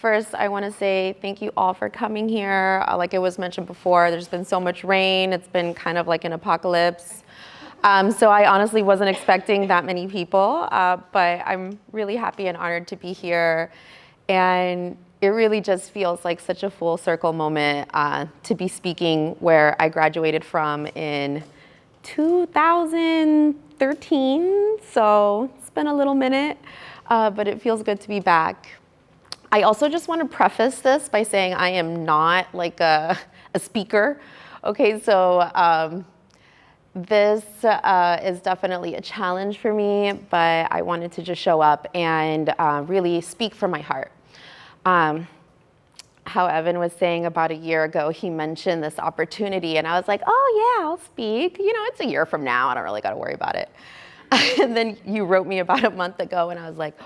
First, I want to say thank you all for coming here. Like it was mentioned before, there's been so much rain. It's been kind of like an apocalypse. So I honestly wasn't expecting that many people, but I'm really happy and honored to be here. And it really just feels like such a full circle moment to be speaking where I graduated from in 2013. So it's been a little minute, but it feels good to be back. I also just want to preface this by saying I am not like a speaker. Okay, so this is definitely a challenge for me, but I wanted to just show up and really speak from my heart. How Evan was saying about a year ago, he mentioned this opportunity and I was like, oh yeah, I'll speak. You know, it's a year from now. I don't really got to worry about it. And then you wrote me about a month ago and I was like,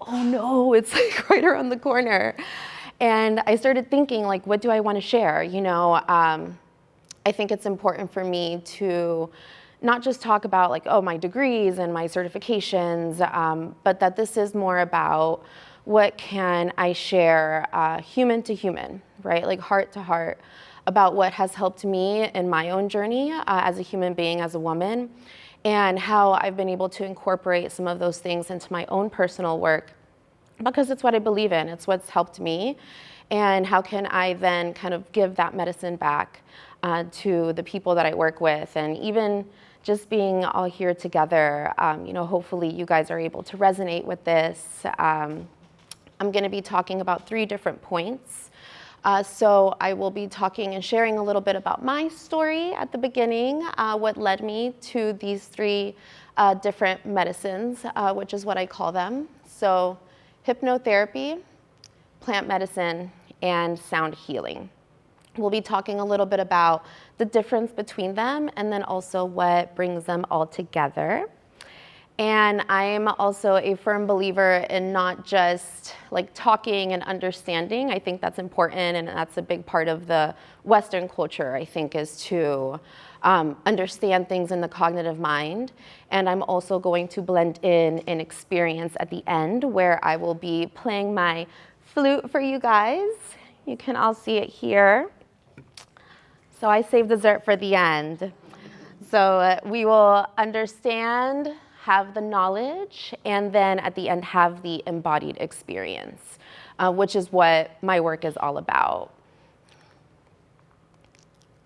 oh no, it's like right around the corner. And I started thinking like, what do I want to share? You know, I think it's important for me to not just talk about like, oh, my degrees and my certifications, but that this is more about what can I share human to human, right? Like heart to heart about what has helped me in my own journey as a human being, as a woman, and how I've been able to incorporate some of those things into my own personal work because it's what I believe in, it's what's helped me, and how can I then kind of give that medicine back to the people that I work with, and even just being all here together, you know, hopefully you guys are able to resonate with this. I'm going to be talking about 3 different points. So I will be talking and sharing a little bit about my story at the beginning, what led me to these 3 different medicines, which is what I call them. So hypnotherapy, plant medicine, and sound healing. We'll be talking a little bit about the difference between them and then also what brings them all together. And I'm also a firm believer in not just like talking and understanding. I think that's important, and that's a big part of the Western culture, I think, is to understand things in the cognitive mind. And I'm also going to blend in an experience at the end where I will be playing my flute for you guys. You can all see it here. So I saved dessert for the end. So we will understand, have the knowledge, and then at the end have the embodied experience, which is what my work is all about.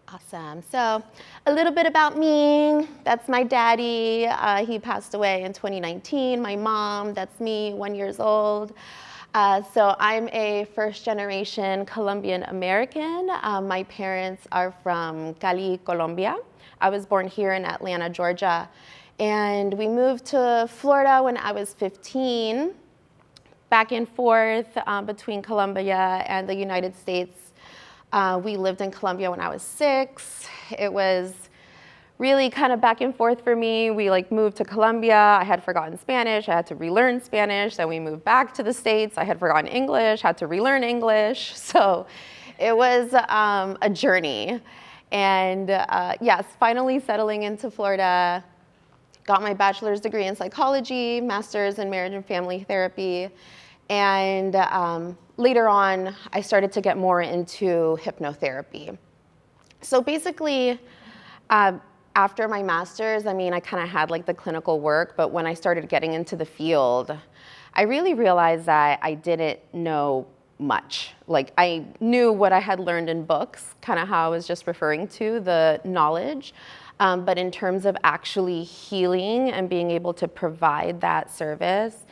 Awesome. So a little bit about me. That's my daddy. He passed away in 2019. My mom, that's me, 1 year old. So I'm a first-generation Colombian American. My parents are from Cali, Colombia. I was born here in Atlanta, Georgia. And we moved to Florida when I was 15, back and forth between Colombia and the United States. We lived in Colombia when I was 6. It was really kind of back and forth for me. We like moved to Colombia. I had forgotten Spanish. I had to relearn Spanish. Then we moved back to the States. I had forgotten English, had to relearn English. So it was a journey. And yes, finally settling into Florida, got my bachelor's degree in psychology, master's in marriage and family therapy. And later on, I started to get more into hypnotherapy. So basically, after my master's, I mean, I kind of had like the clinical work, but when I started getting into the field, I really realized that I didn't know much. Like I knew what I had learned in books, kind of how I was just referring to, the knowledge. But in terms of actually healing and being able to provide that service,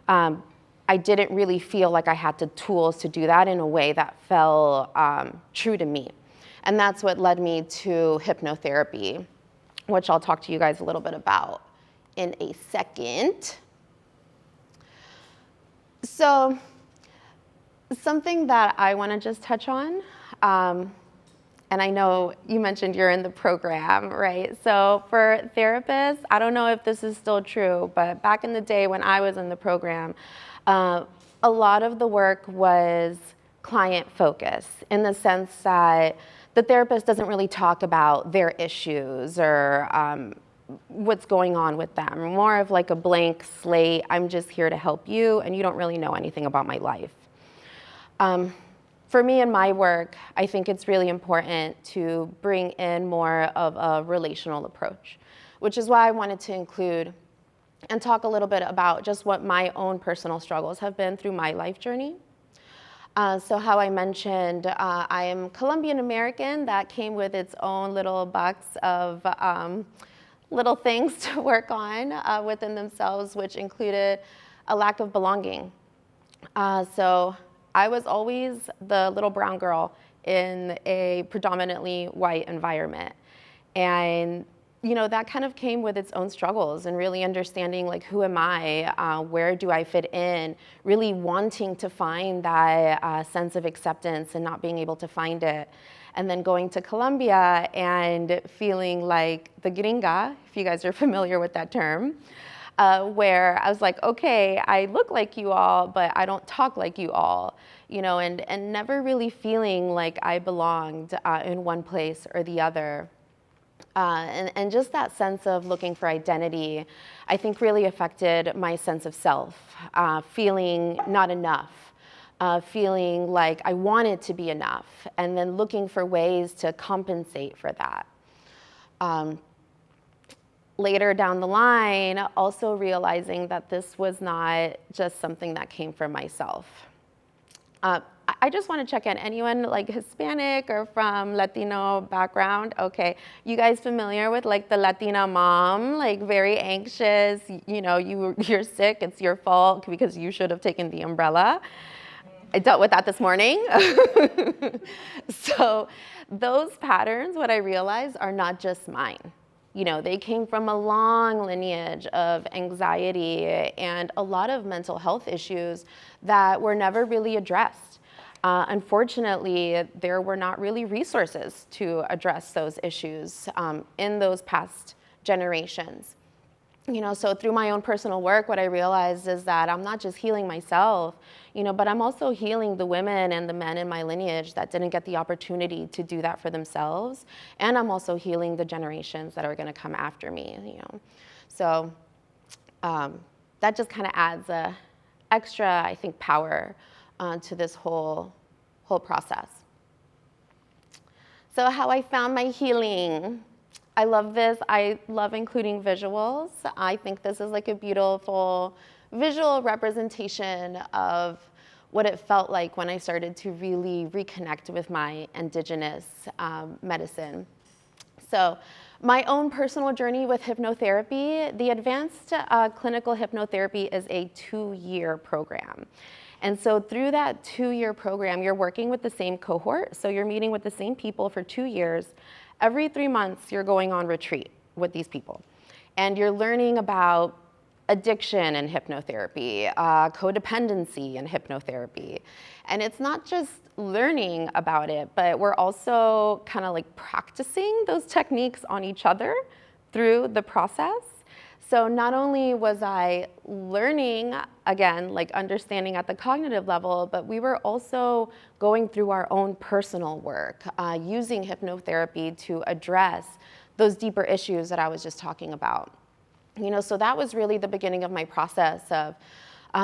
I didn't really feel like I had the tools to do that in a way that felt true to me. And that's what led me to hypnotherapy, which I'll talk to you guys a little bit about in a second. So something that I want to just touch on, and I know you mentioned you're in the program, right? So for therapists, I don't know if this is still true, but back in the day when I was in the program, a lot of the work was client focused in the sense that the therapist doesn't really talk about their issues or what's going on with them. More of like a blank slate, I'm just here to help you and you don't really know anything about my life. For me in my work, I think it's really important to bring in more of a relational approach, which is why I wanted to include and talk a little bit about just what my own personal struggles have been through my life journey. So how I mentioned, I am Colombian American. That came with its own little box of little things to work on within themselves, which included a lack of belonging. So I was always the little brown girl in a predominantly white environment. And that kind of came with its own struggles and really understanding like, who am I? Where do I fit in? Really wanting to find that sense of acceptance and not being able to find it. And then going to Colombia and feeling like the gringa, if you guys are familiar with that term, where I was like, okay, I look like you all, but I don't talk like you all, and never really feeling like I belonged in one place or the other. And just that sense of looking for identity, I think really affected my sense of self, feeling not enough, feeling like I wanted to be enough, and then looking for ways to compensate for that. Later down the line, also realizing that this was not just something that came from myself. I just want to check in. Anyone like Hispanic or from Latino background? Okay, you guys familiar with like the Latina mom, like very anxious, you're sick, it's your fault because you should have taken the umbrella. I dealt with that this morning. So those patterns, what I realized, are not just mine. They came from a long lineage of anxiety and a lot of mental health issues that were never really addressed. Unfortunately, there were not really resources to address those issues in those past generations. So through my own personal work, what I realized is that I'm not just healing myself, but I'm also healing the women and the men in my lineage that didn't get the opportunity to do that for themselves. And I'm also healing the generations that are going to come after me, So that just kind of adds a extra, I think, power to this whole process. So how I found my healing. I love this. I love including visuals. I think this is like a beautiful visual representation of what it felt like when I started to really reconnect with my indigenous medicine. So my own personal journey with hypnotherapy, the advanced clinical hypnotherapy is a 2-year program. And so through that 2-year program, you're working with the same cohort. So you're meeting with the same people for 2 years. Every 3 months, you're going on retreat with these people. And you're learning about addiction and hypnotherapy, codependency and hypnotherapy. And it's not just learning about it, but we're also kind of like practicing those techniques on each other through the process. So not only was I learning, again, like understanding at the cognitive level, but we were also going through our own personal work, using hypnotherapy to address those deeper issues that I was just talking about. So that was really the beginning of my process of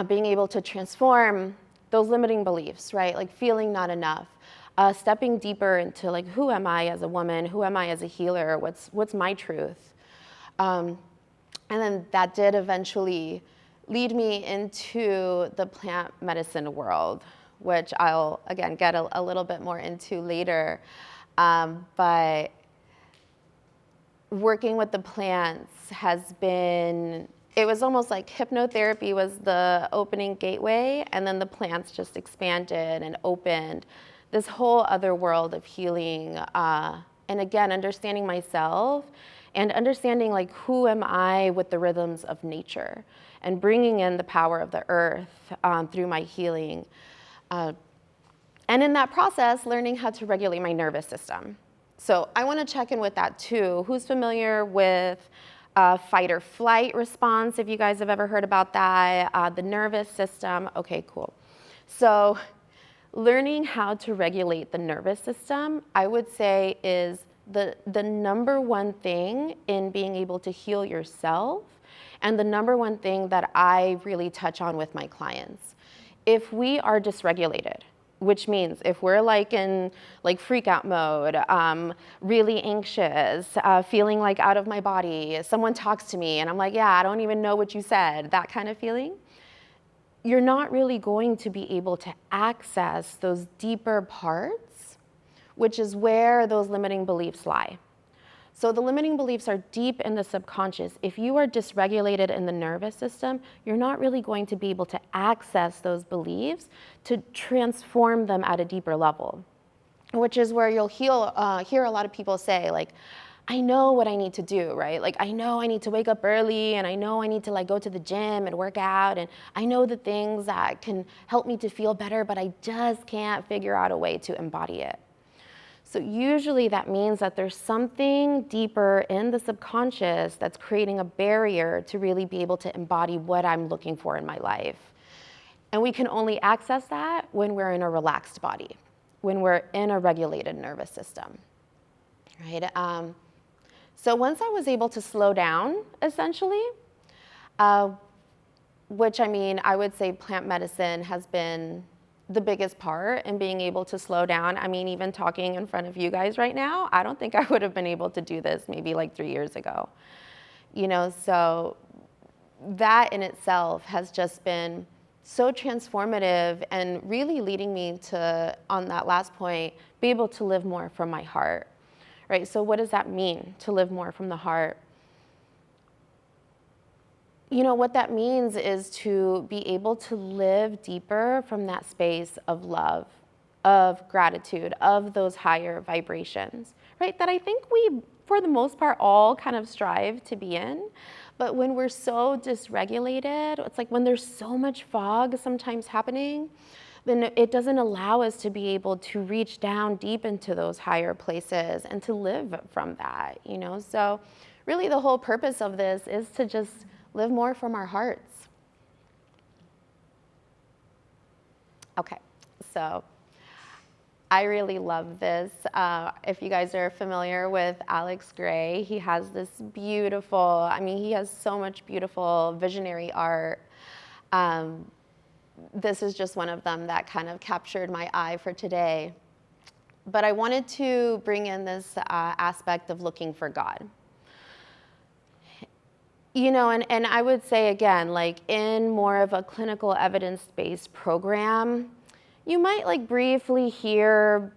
being able to transform those limiting beliefs, right? Like feeling not enough, stepping deeper into like, who am I as a woman? Who am I as a healer? What's my truth? And then that did eventually lead me into the plant medicine world, which I'll, again, get a little bit more into later. But working with the plants has been, it was almost like hypnotherapy was the opening gateway, and then the plants just expanded and opened this whole other world of healing. And again, understanding myself and understanding like, who am I with the rhythms of nature, and bringing in the power of the earth through my healing. And in that process, learning how to regulate my nervous system. So I want to check in with that too. Who's familiar with fight or flight response, if you guys have ever heard about that? The nervous system, okay, cool. So learning how to regulate the nervous system, I would say, is the number one thing in being able to heal yourself, and the number one thing that I really touch on with my clients. If we are dysregulated, which means if we're like in like freak out mode, really anxious, feeling like out of my body, someone talks to me and I'm like, yeah, I don't even know what you said, that kind of feeling, you're not really going to be able to access those deeper parts, which is where those limiting beliefs lie. So the limiting beliefs are deep in the subconscious. If you are dysregulated in the nervous system, you're not really going to be able to access those beliefs to transform them at a deeper level, which is where you'll hear a lot of people say, like, I know what I need to do, right? Like, I know I need to wake up early, and I know I need to like go to the gym and work out, and I know the things that can help me to feel better, but I just can't figure out a way to embody it. So usually that means that there's something deeper in the subconscious that's creating a barrier to really be able to embody what I'm looking for in my life. And we can only access that when we're in a relaxed body, when we're in a regulated nervous system, right? So once I was able to slow down, essentially, which I mean, I would say plant medicine has been the biggest part in being able to slow down. I mean, even talking in front of you guys right now, I don't think I would have been able to do this maybe like 3 years ago. You know, so that in itself has just been so transformative and really leading me to, on that last point, be able to live more from my heart, right? So what does that mean, to live more from the heart? You know, what that means is to be able to live deeper from that space of love, of gratitude, of those higher vibrations, right? That I think we, for the most part, all kind of strive to be in. But when we're so dysregulated, it's like when there's so much fog sometimes happening, then it doesn't allow us to be able to reach down deep into those higher places and to live from that, you know? So really the whole purpose of this is to just live more from our hearts. Okay, so I really love this. If you guys are familiar with Alex Gray, he has this beautiful, I mean, he has so much beautiful visionary art. This is just one of them that kind of captured my eye for today. But I wanted to bring in this aspect of looking for God. You know, and I would say again, like in more of a clinical evidence-based program, you might like briefly hear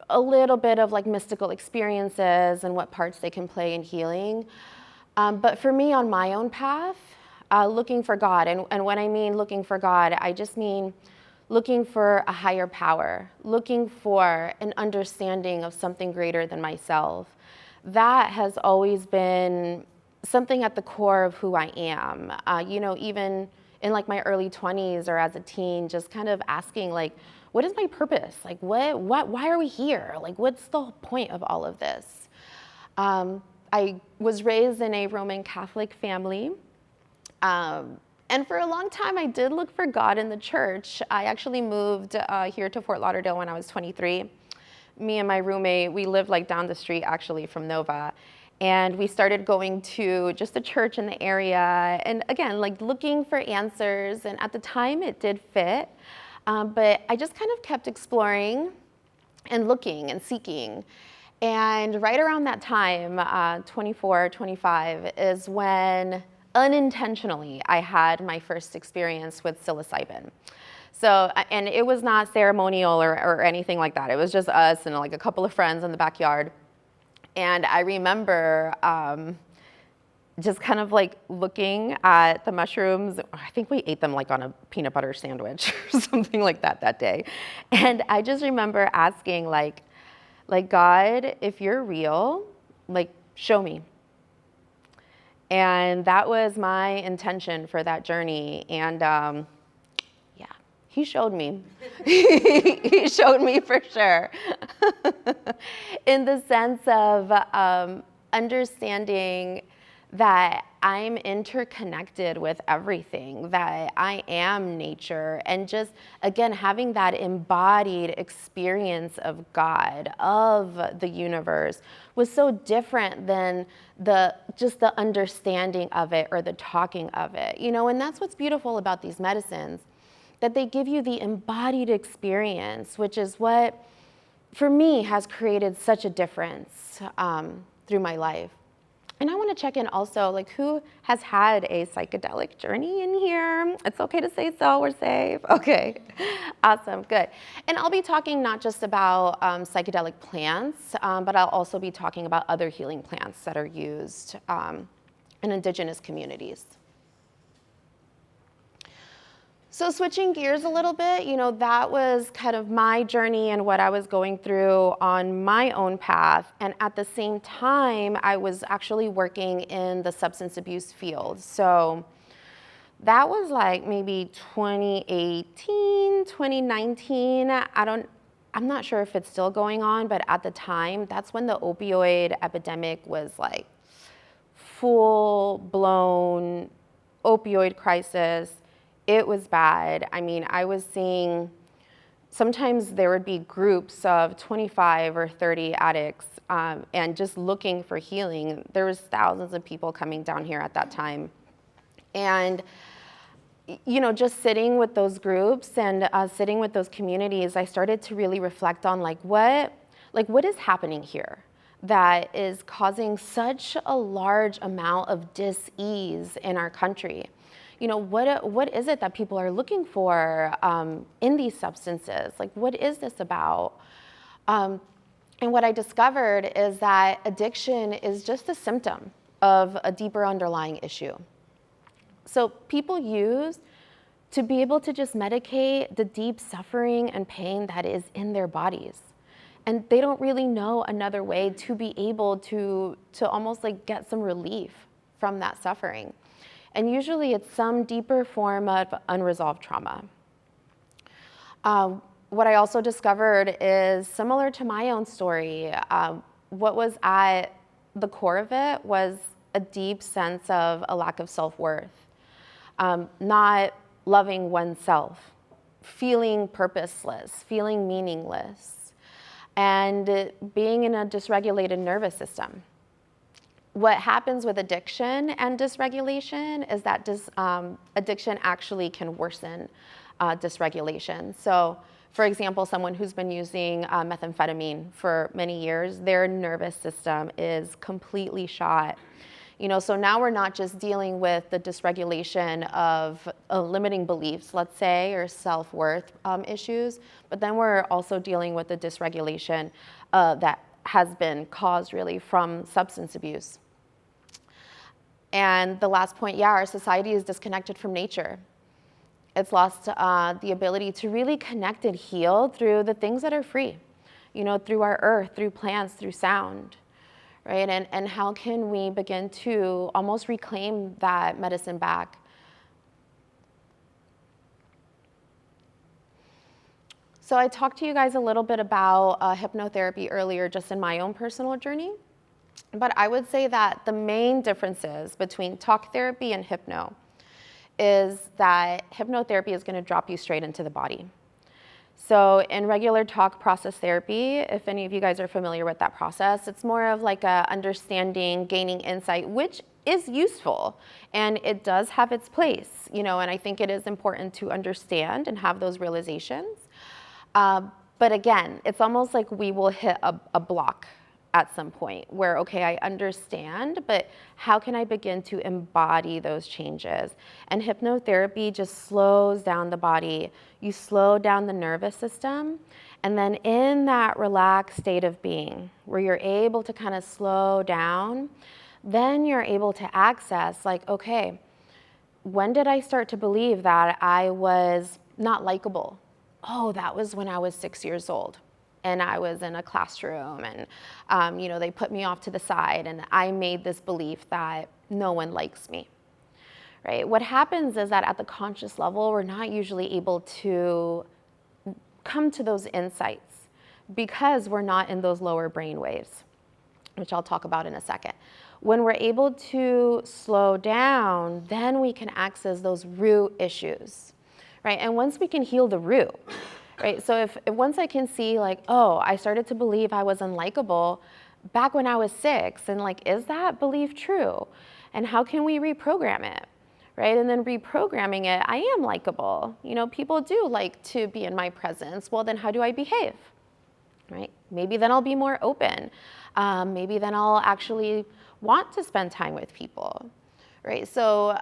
a little bit of like mystical experiences and what parts they can play in healing. But for me on my own path, looking for God, and when I mean looking for God, I just mean looking for a higher power, looking for an understanding of something greater than myself. That has always been something at the core of who I am. You know, even in like my early 20s or as a teen, just kind of asking like, what is my purpose? Like why are we here? Like, what's the point of all of this? I was raised in a Roman Catholic family. And for a long time, I did look for God in the church. I actually moved here to Fort Lauderdale when I was 23. Me and my roommate, we lived like down the street actually from Nova. And we started going to just a church in the area. And again, like looking for answers. And at the time it did fit. But I just kind of kept exploring and looking and seeking. And right around that time, 24, 25, is when unintentionally I had my first experience with psilocybin. So, and it was not ceremonial or anything like that. It was just us and like a couple of friends in the backyard. And I remember just kind of like looking at the mushrooms. I think we ate them like on a peanut butter sandwich or something like that day. And I just remember asking like God, if you're real, like show me. And that was my intention for that journey. And yeah, he showed me. He showed me for sure. In the sense of understanding that I'm interconnected with everything, that I am nature, and just, again, having that embodied experience of God, of the universe, was so different than just the understanding of it or the talking of it, you know, and that's what's beautiful about these medicines. that they give you the embodied experience, which is what, for me, has created such a difference through my life. And I want to check in also, like, who has had a psychedelic journey in here? It's okay to say so, we're safe. Okay, awesome, good. And I'll be talking not just about psychedelic plants, but I'll also be talking about other healing plants that are used in indigenous communities. So switching gears a little bit, you know, that was kind of my journey and what I was going through on my own path. And at the same time, I was actually working in the substance abuse field. So that was like maybe 2018, 2019. I'm not sure if it's still going on, but at the time, that's when the opioid epidemic was like full-blown opioid crisis. It was bad. I mean, I was seeing, sometimes there would be groups of 25 or 30 addicts and just looking for healing. There was thousands of people coming down here at that time. And, you know, just sitting with those groups and sitting with those communities, I started to really reflect on what is happening here that is causing such a large amount of dis-ease in our country. You know, what is it that people are looking for in these substances? Like, what is this about? And what I discovered is that addiction is just a symptom of a deeper underlying issue. So people use to be able to just medicate the deep suffering and pain that is in their bodies. And they don't really know another way to be able to almost like get some relief from that suffering. And usually it's some deeper form of unresolved trauma. What I also discovered is similar to my own story. What was at the core of it was a deep sense of a lack of self-worth, not loving oneself, feeling purposeless, feeling meaningless, and being in a dysregulated nervous system. What happens with addiction and dysregulation is that addiction actually can worsen dysregulation. So, for example, someone who's been using methamphetamine for many years, their nervous system is completely shot. You know, so now we're not just dealing with the dysregulation of limiting beliefs, let's say, or self-worth issues, but then we're also dealing with the dysregulation that has been caused really from substance abuse. And the last point, yeah, our society is disconnected from nature. It's lost the ability to really connect and heal through the things that are free, you know, through our earth, through plants, through sound, right? And how can we begin to almost reclaim that medicine back? So I talked to you guys a little bit about hypnotherapy earlier, just in my own personal journey. But I would say that the main differences between talk therapy and hypno is that hypnotherapy is going to drop you straight into the body. So in regular talk process therapy, if any of you guys are familiar with that process, it's more of like a understanding, gaining insight, which is useful and it does have its place, you know, and I think it is important to understand and have those realizations. But again, it's almost like we will hit a block at some point where, okay, I understand, but how can I begin to embody those changes? And hypnotherapy just slows down the body. You slow down the nervous system, and then in that relaxed state of being, where you're able to kind of slow down, then you're able to access, like, okay, when did I start to believe that I was not likable? Oh, that was when I was 6 years old. And I was in a classroom and, you know, they put me off to the side and I made this belief that no one likes me, right? What happens is that at the conscious level, we're not usually able to come to those insights because we're not in those lower brain waves, which I'll talk about in a second. When we're able to slow down, then we can access those root issues, right? And once we can heal the root, right? So if once I can see like, oh, I started to believe I was unlikable back when I was 6, and like, is that belief true? And how can we reprogram it, right? And then reprogramming it, I am likable. You know, people do like to be in my presence. Well, then how do I behave, right? Maybe then I'll be more open. Maybe then I'll actually want to spend time with people, right? So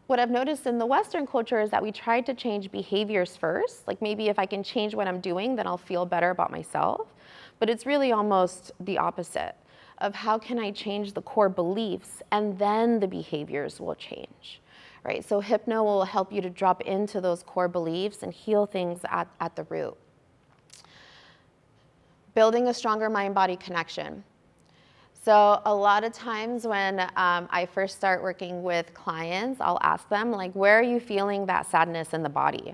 what I've noticed in the Western culture is that we try to change behaviors first. Like maybe if I can change what I'm doing, then I'll feel better about myself. But it's really almost the opposite of how can I change the core beliefs and then the behaviors will change, right? So hypno will help you to drop into those core beliefs and heal things at the root. Building a stronger mind-body connection. So a lot of times when I first start working with clients, I'll ask them, like, where are you feeling that sadness in the body?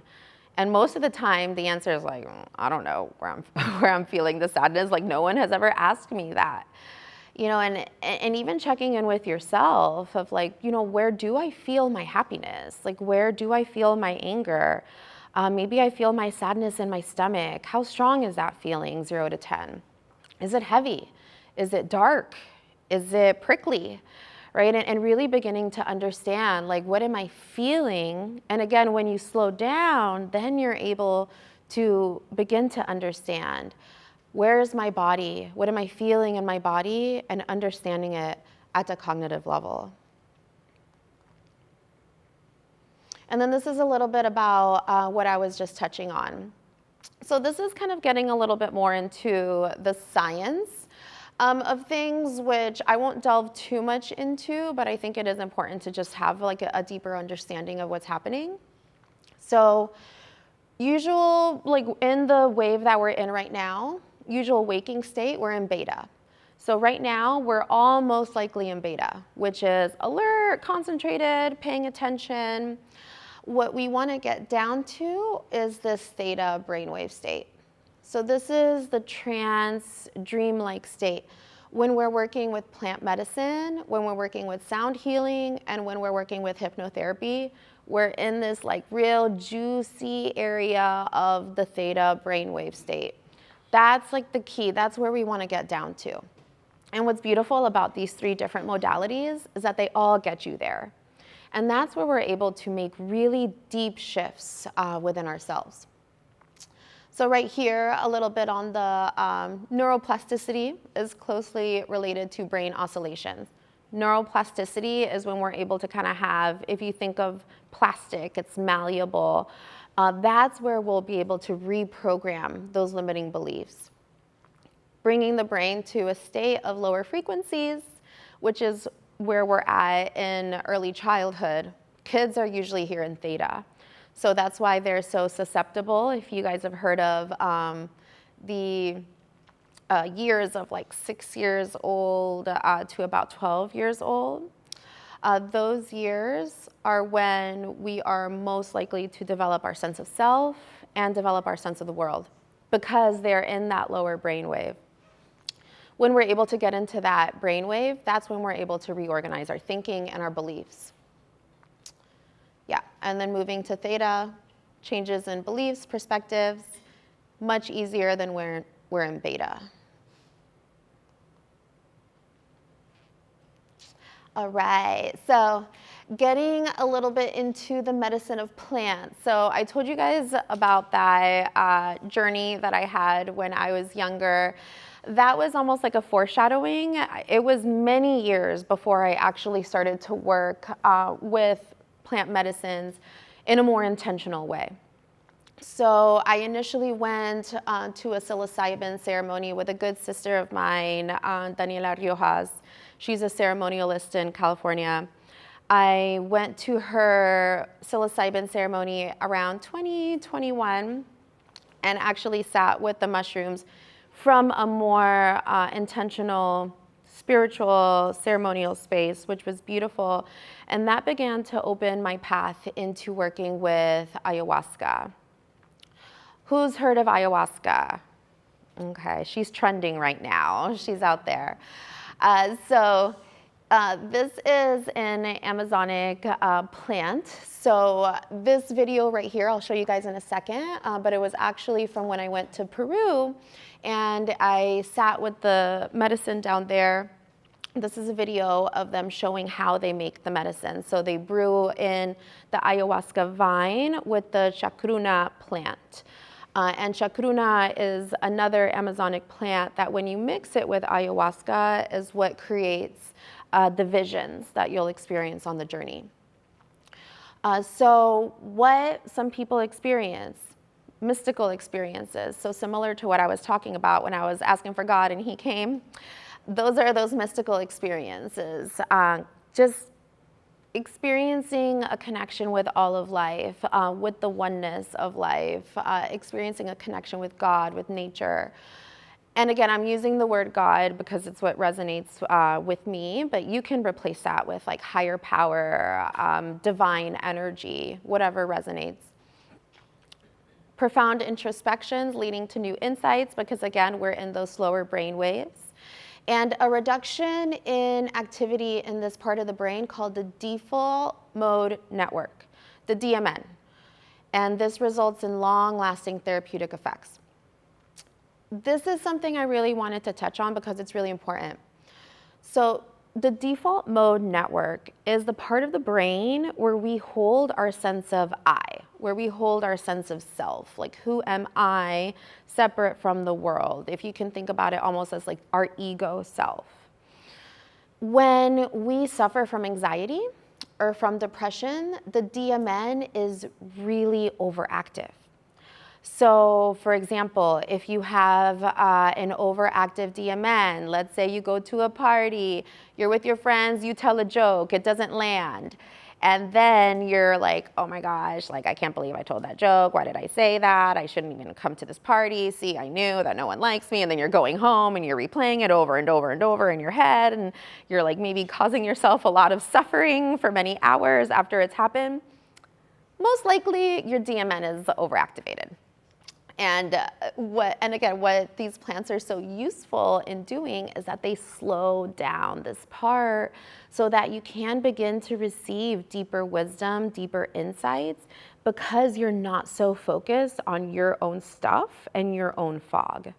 And most of the time, the answer is like, I don't know where I'm feeling the sadness. Like, no one has ever asked me that. You know, and even checking in with yourself of like, you know, where do I feel my happiness? Like, where do I feel my anger? Maybe I feel my sadness in my stomach. How strong is that feeling, 0 to 10? Is it heavy? Is it dark? Is it prickly? Right? And really beginning to understand, like, what am I feeling? And again, when you slow down, then you're able to begin to understand, where is my body? What am I feeling in my body? And understanding it at the cognitive level. And then this is a little bit about what I was just touching on. So this is kind of getting a little bit more into the science of things, which I won't delve too much into, but I think it is important to just have like a deeper understanding of what's happening. So like in the wave that we're in right now, usual waking state, we're in beta. So right now, we're all most likely in beta, which is alert, concentrated, paying attention. What we want to get down to is this theta brainwave state. So this is the trance, dreamlike state. When we're working with plant medicine, when we're working with sound healing, and when we're working with hypnotherapy, we're in this like real juicy area of the theta brainwave state. That's like the key. That's where we want to get down to. And what's beautiful about these 3 different modalities is that they all get you there. And that's where we're able to make really deep shifts within ourselves. So right here, a little bit on the neuroplasticity is closely related to brain oscillations. Neuroplasticity is when we're able to kind of have, if you think of plastic, it's malleable. That's where we'll be able to reprogram those limiting beliefs. Bringing the brain to a state of lower frequencies, which is where we're at in early childhood. Kids are usually here in theta. So that's why they're so susceptible. If you guys have heard of the years of like 6 years old to about 12 years old, those years are when we are most likely to develop our sense of self and develop our sense of the world, because they're in that lower brainwave. When we're able to get into that brainwave, that's when we're able to reorganize our thinking and our beliefs. Yeah, and then moving to theta, changes in beliefs, perspectives, much easier than when we're in beta. All right, so getting a little bit into the medicine of plants. So I told you guys about that journey that I had when I was younger. That was almost like a foreshadowing. It was many years before I actually started to work with plant medicines in a more intentional way. So I initially went to a psilocybin ceremony with a good sister of mine, Daniela Riojas. She's a ceremonialist in California. I went to her psilocybin ceremony around 2021 and actually sat with the mushrooms from a more intentional, spiritual, ceremonial space, which was beautiful. And that began to open my path into working with ayahuasca. Who's heard of ayahuasca? Okay, she's trending right now. She's out there. This is an Amazonic plant. So this video right here, I'll show you guys in a second, but it was actually from when I went to Peru and I sat with the medicine down there This is a video of them showing how they make the medicine. So they brew in the ayahuasca vine with the chacruna plant. And chacruna is another Amazonic plant that when you mix it with ayahuasca is what creates the visions that you'll experience on the journey. So what some people experience, mystical experiences, so similar to what I was talking about when I was asking for God and he came, those are those mystical experiences, just experiencing a connection with all of life, with the oneness of life, experiencing a connection with God, with nature. And again, I'm using the word God because it's what resonates with me, but you can replace that with like higher power, divine energy, whatever resonates. Profound introspections leading to new insights because again, we're in those slower brain waves. And a reduction in activity in this part of the brain called the default mode network, the DMN. And this results in long-lasting therapeutic effects. This is something I really wanted to touch on because it's really important. So the default mode network is the part of the brain where we hold our sense of I, where we hold our sense of self, like who am I separate from the world, if you can think about it almost as like our ego self. When we suffer from anxiety or from depression, the DMN is really overactive. So for example, if you have an overactive DMN, let's say you go to a party, you're with your friends, you tell a joke, it doesn't land. And then you're like, oh my gosh, like I can't believe I told that joke. Why did I say that? I shouldn't even come to this party. See, I knew that no one likes me. And then you're going home and you're replaying it over and over and over in your head. And you're like maybe causing yourself a lot of suffering for many hours after it's happened. Most likely your DMN is overactivated. And what these plants are so useful in doing is that they slow down this part so that you can begin to receive deeper wisdom, deeper insights, because you're not so focused on your own stuff and your own fog.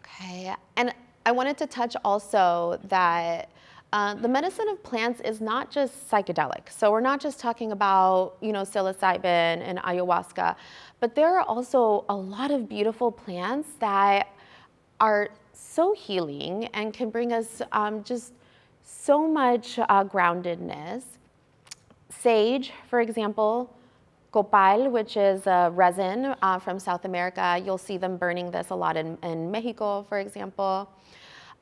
Okay, and I wanted to touch also that the medicine of plants is not just psychedelic. So we're not just talking about, psilocybin and ayahuasca, but there are also a lot of beautiful plants that are so healing and can bring us just so much groundedness. Sage, for example, copal, which is a resin from South America. You'll see them burning this a lot in Mexico, for example.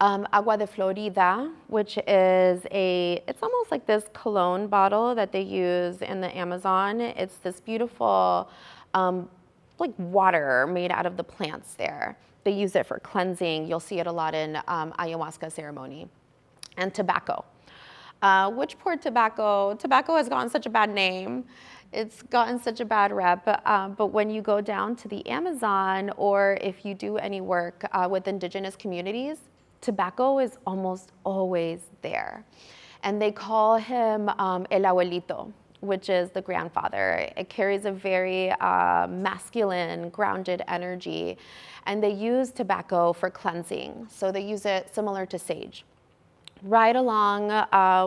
Agua de Florida, which is it's almost like this cologne bottle that they use in the Amazon. It's this beautiful, like water made out of the plants there. They use it for cleansing. You'll see it a lot in ayahuasca ceremony. And tobacco. Which poor tobacco? Tobacco has gotten such a bad name. It's gotten such a bad rep, but when you go down to the Amazon or if you do any work with indigenous communities, tobacco is almost always there. And they call him el abuelito, which is the grandfather. It carries a very masculine, grounded energy. And they use tobacco for cleansing. So they use it similar to sage. Right along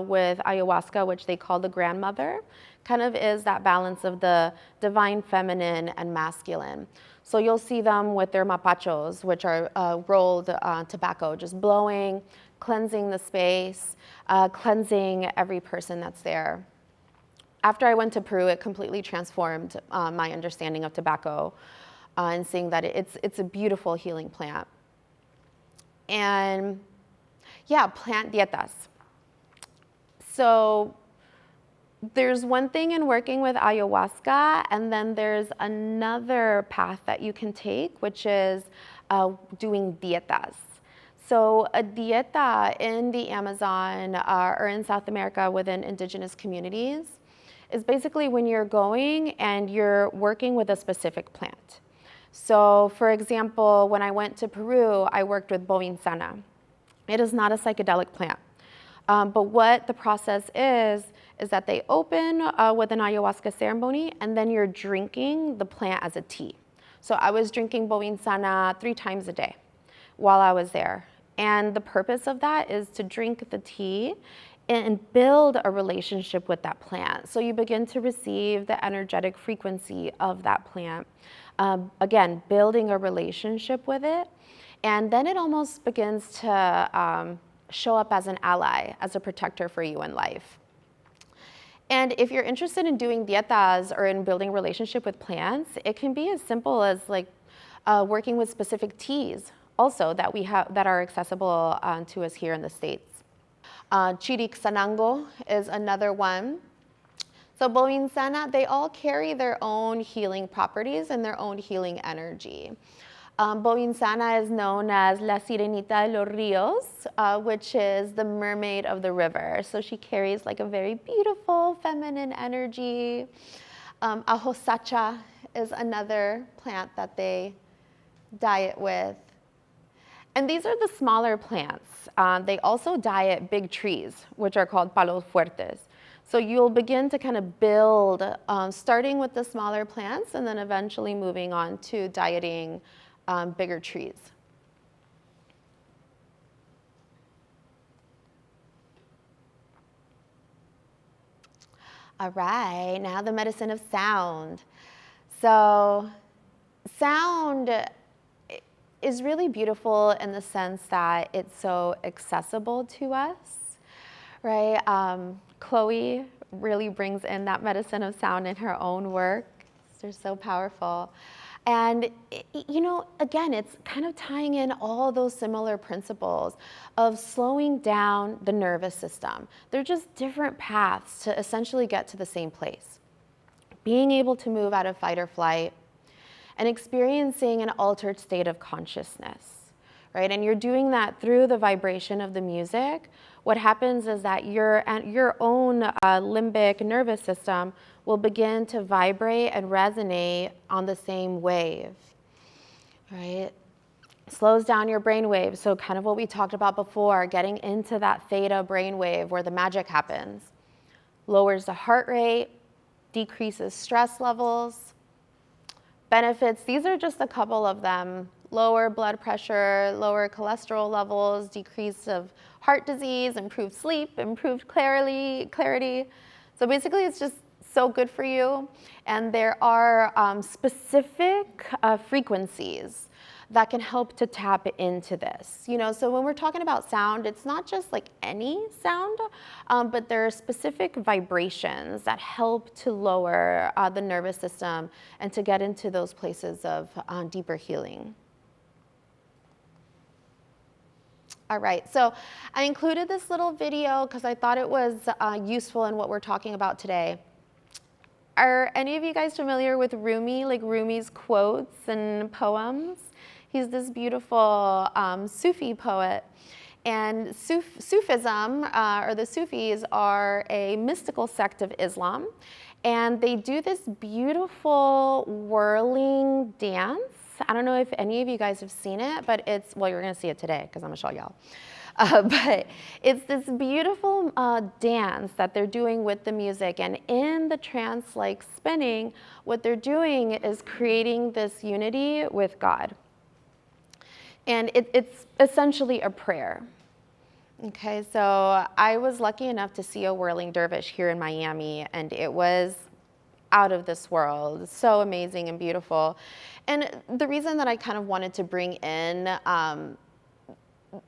with ayahuasca, which they call the grandmother, kind of is that balance of the divine feminine and masculine. So you'll see them with their mapachos, which are rolled tobacco, just blowing, cleansing the space, cleansing every person that's there. After I went to Peru, it completely transformed my understanding of tobacco and seeing that it's a beautiful healing plant. And yeah, plant dietas. So there's one thing in working with ayahuasca, and then there's another path that you can take, which is doing dietas. So a dieta in the Amazon or in South America within indigenous communities is basically when you're going and you're working with a specific plant. So for example, when I went to Peru, I worked with bovinsana. It is not a psychedelic plant. But what the process is that they open with an ayahuasca ceremony, and then you're drinking the plant as a tea. So I was drinking bovinsana 3 times a day while I was there. And the purpose of that is to drink the tea and build a relationship with that plant. So you begin to receive the energetic frequency of that plant. Again, building a relationship with it. And then it almost begins to show up as an ally, as a protector for you in life. And if you're interested in doing dietas or in building a relationship with plants, it can be as simple as like working with specific teas also that we have that are accessible to us here in the States. Chiricsanango is another one. So boinsana, they all carry their own healing properties and their own healing energy. Boinsana is known as La Sirenita de los Ríos, which is the mermaid of the river. So she carries like a very beautiful feminine energy. Ahosacha is another plant that they diet with. And these are the smaller plants. They also diet big trees, which are called palos fuertes. So you'll begin to kind of build, starting with the smaller plants and then eventually moving on to dieting bigger trees. All right, now the medicine of sound. So sound is really beautiful in the sense that it's so accessible to us, right? Chloe really brings in that medicine of sound in her own work. They're so powerful. And, you know, again, it's kind of tying in all those similar principles of slowing down the nervous system. They're just different paths to essentially get to the same place. Being able to move out of fight or flight and experiencing an altered state of consciousness, right? And you're doing that through the vibration of the music. What happens is that your own limbic nervous system will begin to vibrate and resonate on the same wave, right? Slows down your brain waves. So kind of what we talked about before, getting into that theta brain wave where the magic happens. Lowers the heart rate, decreases stress levels. Benefits, these are just a couple of them. Lower blood pressure, lower cholesterol levels, decrease of heart disease, improved sleep, improved clarity. So basically it's just so good for you. And there are specific frequencies that can help to tap into this. You know, so when we're talking about sound, it's not just like any sound, but there are specific vibrations that help to lower the nervous system and to get into those places of deeper healing. All right, so I included this little video because I thought it was useful in what we're talking about today. Are any of you guys familiar with Rumi, like Rumi's quotes and poems? He's this beautiful Sufi poet. And Sufism, or the Sufis, are a mystical sect of Islam. And they do this beautiful whirling dance. I don't know if any of you guys have seen it, but it's, well, you're gonna see it today because I'm gonna show y'all. But it's this beautiful dance that they're doing with the music, and in the trance-like spinning, what they're doing is creating this unity with God. And it's essentially a prayer. Okay, so I was lucky enough to see a whirling dervish here in Miami, and it was out of this world, so amazing and beautiful. And the reason that I kind of wanted to bring in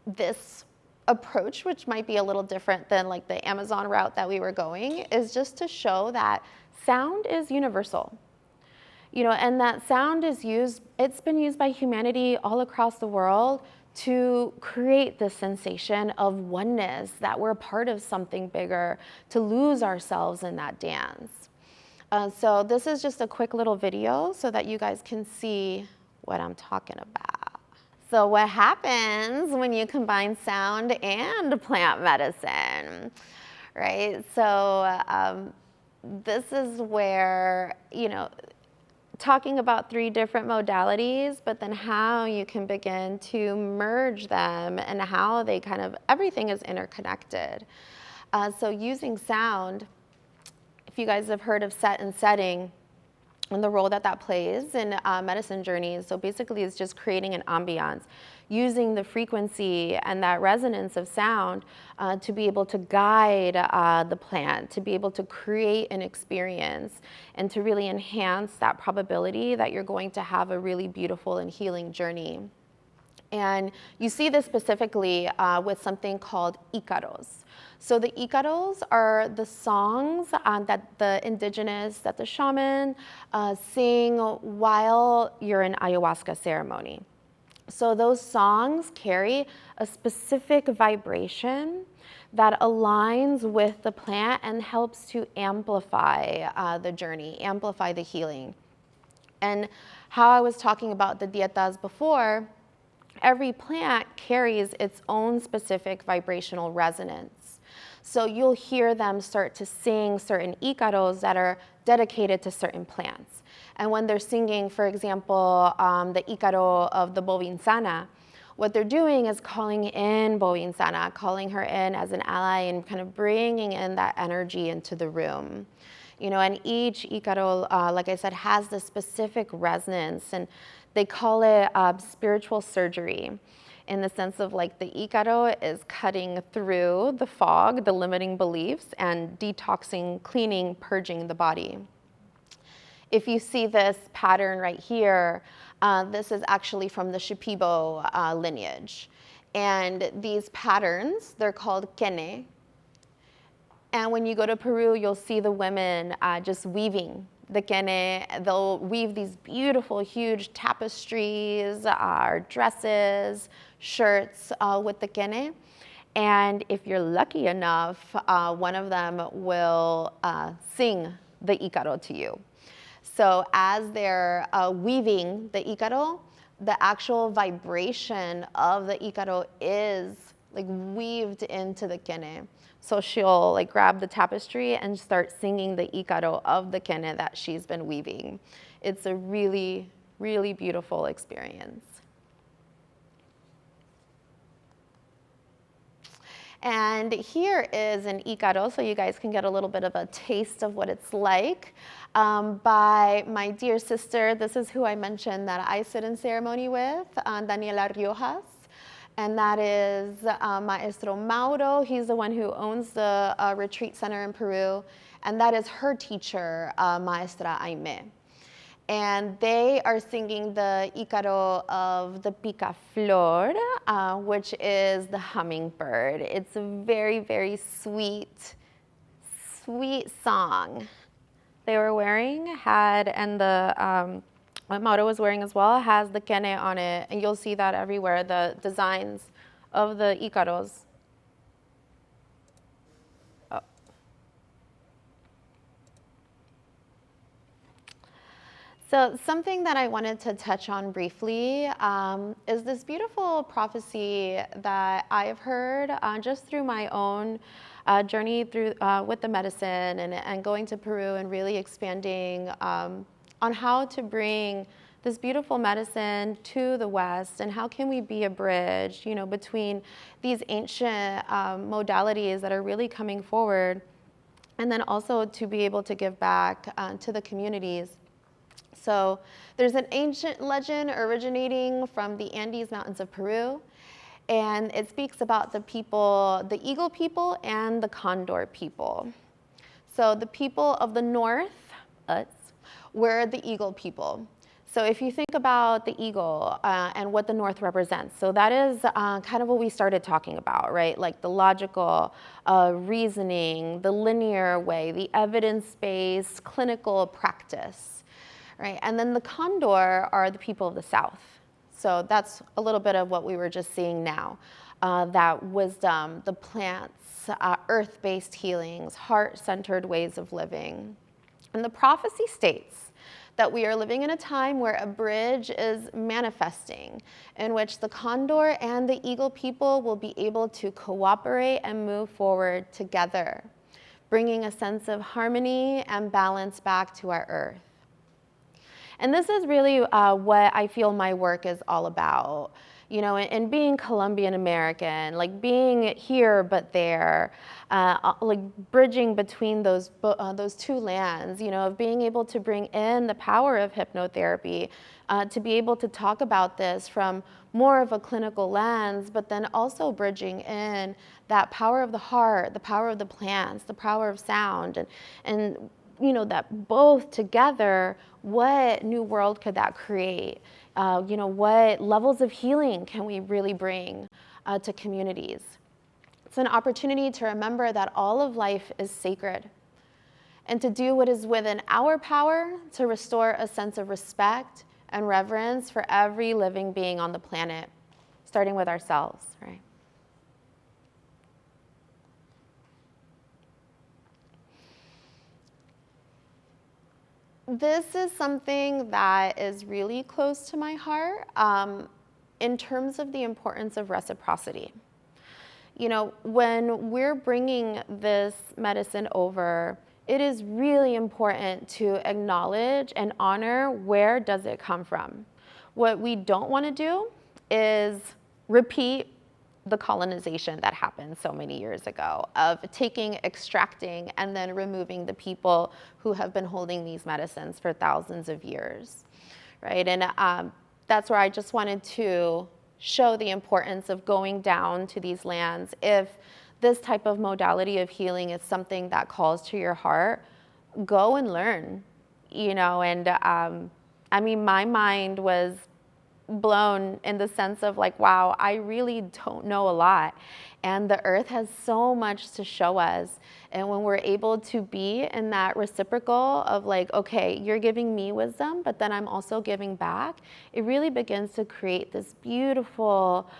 this approach, which might be a little different than like the Amazon route that we were going, is just to show that sound is universal. You know, and that sound is used, it's been used by humanity all across the world to create this sensation of oneness, that we're part of something bigger, to lose ourselves in that dance. So this is just a quick little video so that you guys can see what I'm talking about. So what happens when you combine sound and plant medicine, right? So this is where, you know, talking about 3 different modalities, but then how you can begin to merge them and how they kind of, everything is interconnected. So using sound, if you guys have heard of set and setting, and the role that that plays in medicine journeys. So basically it's just creating an ambiance, using the frequency and that resonance of sound to be able to guide the plant, to be able to create an experience, and to really enhance that probability that you're going to have a really beautiful and healing journey. And you see this specifically with something called Icaros. So the Icaros are the songs that the indigenous, that the shaman sing while you're in ayahuasca ceremony. So those songs carry a specific vibration that aligns with the plant and helps to amplify the journey, amplify the healing. And how I was talking about the dietas before, every plant carries its own specific vibrational resonance. So you'll hear them start to sing certain Icaros that are dedicated to certain plants. And when they're singing, for example, the Icaro of the Bovinsana, what they're doing is calling in Bovinsana, calling her in as an ally and kind of bringing in that energy into the room. You know, and each Icaro, like I said, has this specific resonance, and they call it spiritual surgery, in the sense of like the Icaro is cutting through the fog, the limiting beliefs, and detoxing, cleaning, purging the body. If you see this pattern right here, this is actually from the Shipibo lineage. And these patterns, they're called kene. And when you go to Peru, you'll see the women just weaving the kene. They'll weave these beautiful, huge tapestries, dresses, shirts with the kene. And if you're lucky enough, one of them will sing the Icaro to you. So as they're weaving the Icaro, the actual vibration of the Icaro is like weaved into the kene. So she'll like grab the tapestry and start singing the Icaro of the kene that she's been weaving. It's a really, really beautiful experience. And here is an Icaro, so you guys can get a little bit of a taste of what it's like, by my dear sister. This is who I mentioned that I sit in ceremony with, Daniela Riojas. And that is Maestro Mauro. He's the one who owns the retreat center in Peru. And that is her teacher, Maestra Aime. And they are singing the Icaro of the Picaflor, which is the hummingbird. It's a very, very sweet, sweet song. They were wearing and the what Mauro was wearing as well has the kene on it, and you'll see that everywhere, the designs of the Icaros. Oh. So something that I wanted to touch on briefly is this beautiful prophecy that I've heard just through my own journey through with the medicine and going to Peru and really expanding on how to bring this beautiful medicine to the West, and how can we be a bridge, you know, between these ancient modalities that are really coming forward, and then also to be able to give back to the communities. So there's an ancient legend originating from the Andes Mountains of Peru, and it speaks about the people, the eagle people and the condor people. So the people of the north, us, we're the eagle people. So if you think about the eagle and what the north represents, so that is kind of what we started talking about, right? Like the logical reasoning, the linear way, the evidence-based clinical practice, right? And then the condor are the people of the south. So that's a little bit of what we were just seeing now, that wisdom, the plants, earth-based healings, heart-centered ways of living. And the prophecy states that we are living in a time where a bridge is manifesting, in which the condor and the eagle people will be able to cooperate and move forward together, bringing a sense of harmony and balance back to our earth. And this is really what I feel my work is all about. You know, and being Colombian American, like being here but there, like bridging between those two lands, you know, of being able to bring in the power of hypnotherapy, to be able to talk about this from more of a clinical lens, but then also bridging in that power of the heart, the power of the plants, the power of sound, and you know, that both together, what new world could that create? You know, what levels of healing can we really bring to communities? It's an opportunity to remember that all of life is sacred, and to do what is within our power to restore a sense of respect and reverence for every living being on the planet, starting with ourselves, right? This is something that is really close to my heart in terms of the importance of reciprocity. You know, when we're bringing this medicine over, it is really important to acknowledge and honor where does it come from. What we don't want to do is repeat the colonization that happened so many years ago of taking, extracting, and then removing the people who have been holding these medicines for thousands of years, right? And that's where I just wanted to show the importance of going down to these lands. If this type of modality of healing is something that calls to your heart, go and learn, you know, and I mean, my mind was blown in the sense of like, wow, I really don't know a lot. And the earth has so much to show us. And when we're able to be in that reciprocal of like, okay, you're giving me wisdom, but then I'm also giving back, it really begins to create this beautiful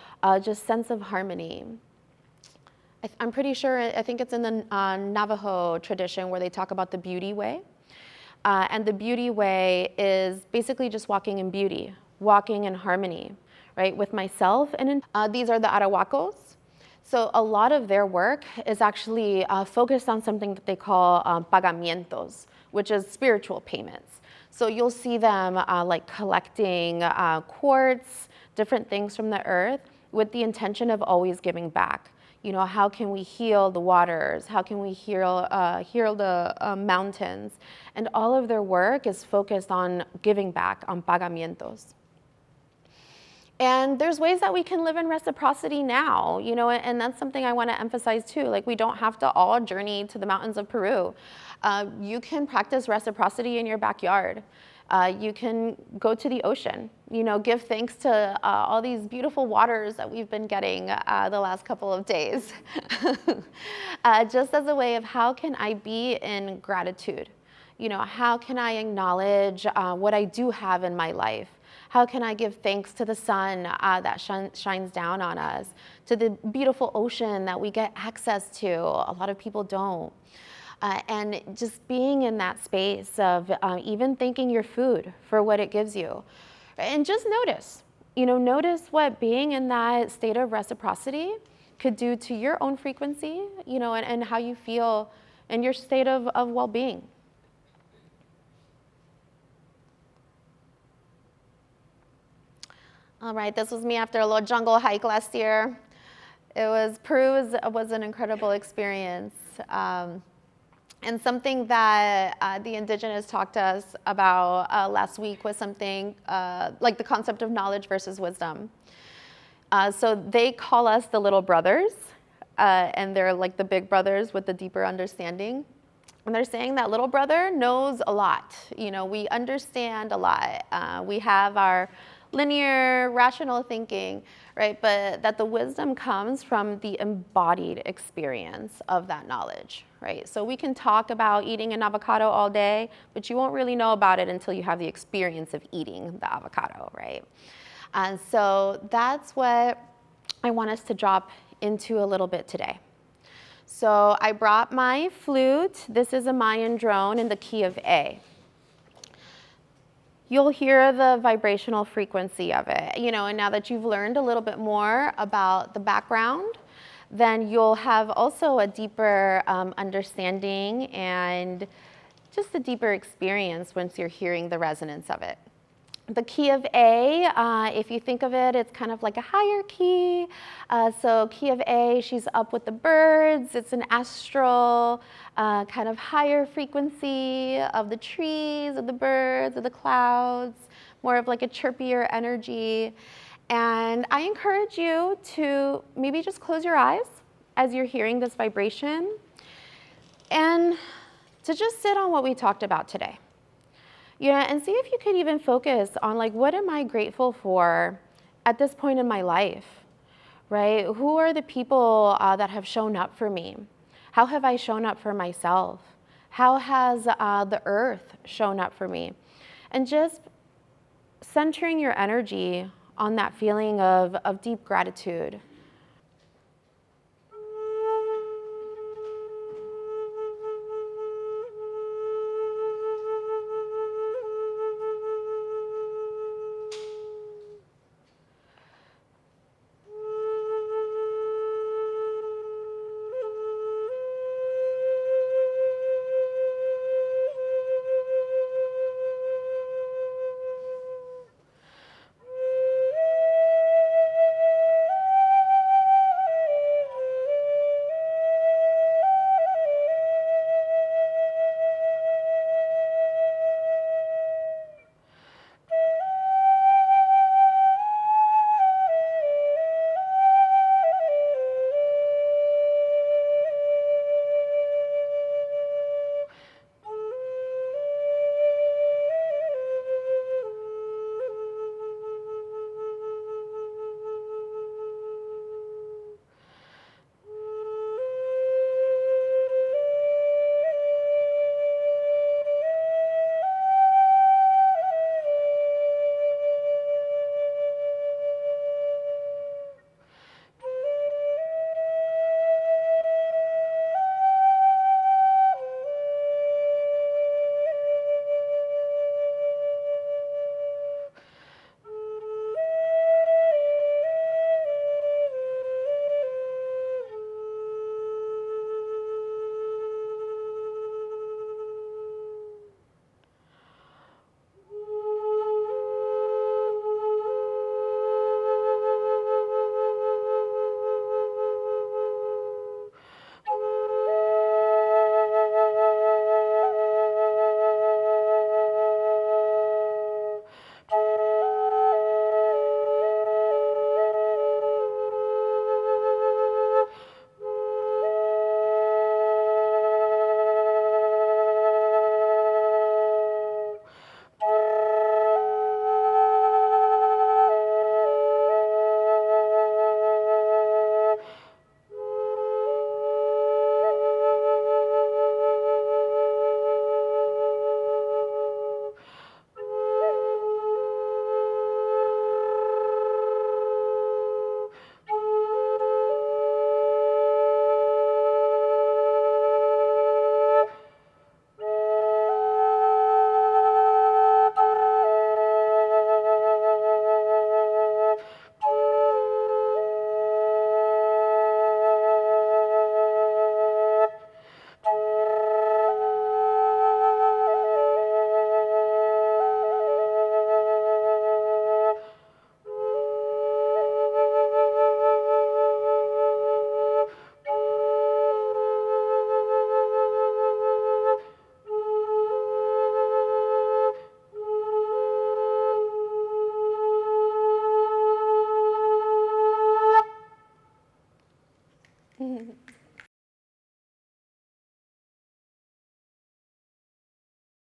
just sense of harmony. I'm pretty sure, I think it's in the Navajo tradition where they talk about the beauty way. And the beauty way is basically just walking in beauty, walking in harmony, right, with myself. And these are the Arahuacos. So a lot of their work is actually focused on something that they call pagamientos, which is spiritual payments. So you'll see them like collecting quartz, different things from the earth with the intention of always giving back. You know, how can we heal the waters? How can we heal the mountains? And all of their work is focused on giving back, on pagamientos. And there's ways that we can live in reciprocity now, you know, and that's something I want to emphasize too. Like, we don't have to all journey to the mountains of Peru. You can practice reciprocity in your backyard. You can go to the ocean, you know, give thanks to all these beautiful waters that we've been getting the last couple of days. Just as a way of how can I be in gratitude? You know, how can I acknowledge what I do have in my life? How can I give thanks to the sun that shines down on us, to the beautiful ocean that we get access to? A lot of people don't. And just being in that space of even thanking your food for what it gives you. And just notice, you know, notice what being in that state of reciprocity could do to your own frequency, you know, and how you feel in your state of well-being. All right, this was me after a little jungle hike last year. Peru was an incredible experience. And something that the indigenous talked to us about last week was something like the concept of knowledge versus wisdom. So they call us the little brothers, and they're like the big brothers with the deeper understanding. And they're saying that little brother knows a lot. You know, we understand a lot. We have our linear, rational thinking, right? But that the wisdom comes from the embodied experience of that knowledge, right? So we can talk about eating an avocado all day, but you won't really know about it until you have the experience of eating the avocado, right? And so that's what I want us to drop into a little bit today. So I brought my flute. This is a Mayan drone in the key of A. You'll hear the vibrational frequency of it, you know, and now that you've learned a little bit more about the background, then you'll have also a deeper understanding and just a deeper experience once you're hearing the resonance of it. The key of A, if you think of it, it's kind of like a higher key. So key of A, she's up with the birds. It's an astral, kind of higher frequency of the trees, of the birds, of the clouds, more of like a chirpier energy. And I encourage you to maybe just close your eyes as you're hearing this vibration and to just sit on what we talked about today. And see if you could even focus on like, what am I grateful for at this point in my life, right? Who are the people that have shown up for me? How have I shown up for myself? How has the earth shown up for me? And just centering your energy on that feeling of deep gratitude